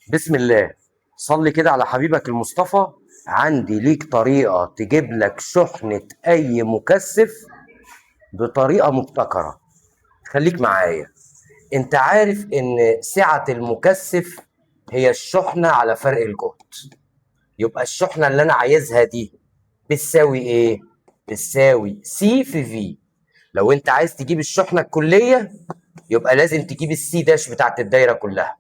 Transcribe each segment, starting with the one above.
بسم الله. صلي كده على حبيبك المصطفى. عندي ليك طريقة تجيب لك شحنة أي مكثف بطريقة مبتكرة. خليك معايا. أنت عارف إن سعة المكثف هي الشحنة على فرق الجهد. يبقى الشحنة اللي أنا عايزها دي بتساوي إيه؟ بتساوي سي في في. لو أنت عايز تجيب الشحنة الكلية يبقى لازم تجيب السي داش بتاعت الدايرة كلها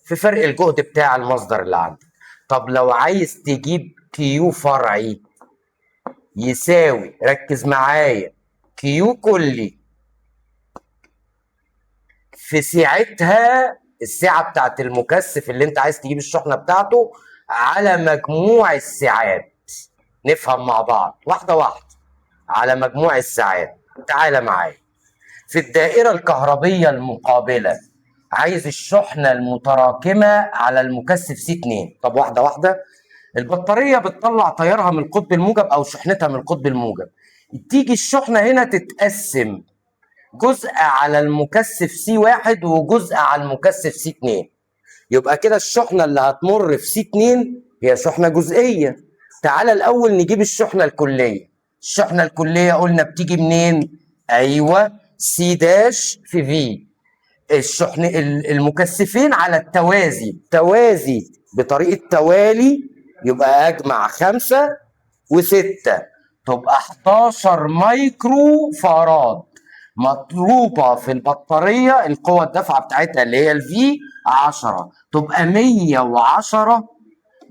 في فرق الجهد بتاع المصدر اللي عندك. طب لو عايز تجيب كيو فرعي يساوي، ركز معايا، كيو كلي في سعتها، السعة بتاعت المكثف اللي انت عايز تجيب الشحنة بتاعته على مجموع السعات. نفهم مع بعض واحدة واحدة على مجموع الساعات. تعالى معايا. في الدائرة الكهربية المقابلة عايز الشحنة المتراكمة على المكثف سي 2. طب واحدة واحدة. البطارية بتطلع تيارها من القطب الموجب أو شحنتها من القطب الموجب. تيجي الشحنة هنا تتقسم جزء على المكثف سي 1 وجزء على المكثف سي 2. يبقى كده الشحنة اللي هتمر في سي 2 هي شحنة جزئية. تعالى الأول نجيب الشحنة الكلية. الشحنة الكلية قلنا بتيجي منين؟ أيوة، سي داش في في. الشحن المكثفين على التوازي، توازي بطريقة توالي، يبقى أجمع 5 و6 تبقى 11 مايكرو فاراد مضروبة في البطارية. القوة الدافعة بتاعتها اللي هي الفي 10 تبقى 110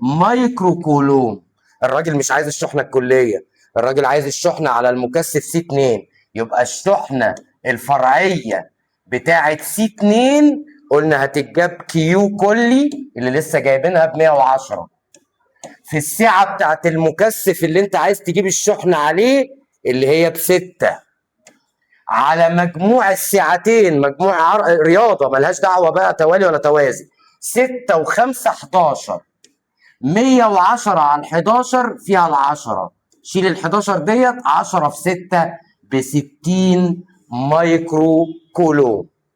مايكرو كولوم. الراجل مش عايز الشحنة الكلية، الراجل عايز الشحنة على المكثف سي 2. يبقى الشحنة الفرعية بتاعة سي 2 قلنا هتتجاب كيو كلي اللي لسه جايبينها ب 110 في السعة بتاعة المكثف اللي انت عايز تجيب الشحنة عليه اللي هي ب6 على مجموع السعتين. مجموع رياضة ملهاش دعوة بقى توالي ولا توازي. 6 و5 11. 110 على 11 فيها ال10. شيل ال11 ديت، 10 في 6 ب60 مايكرو كولوم.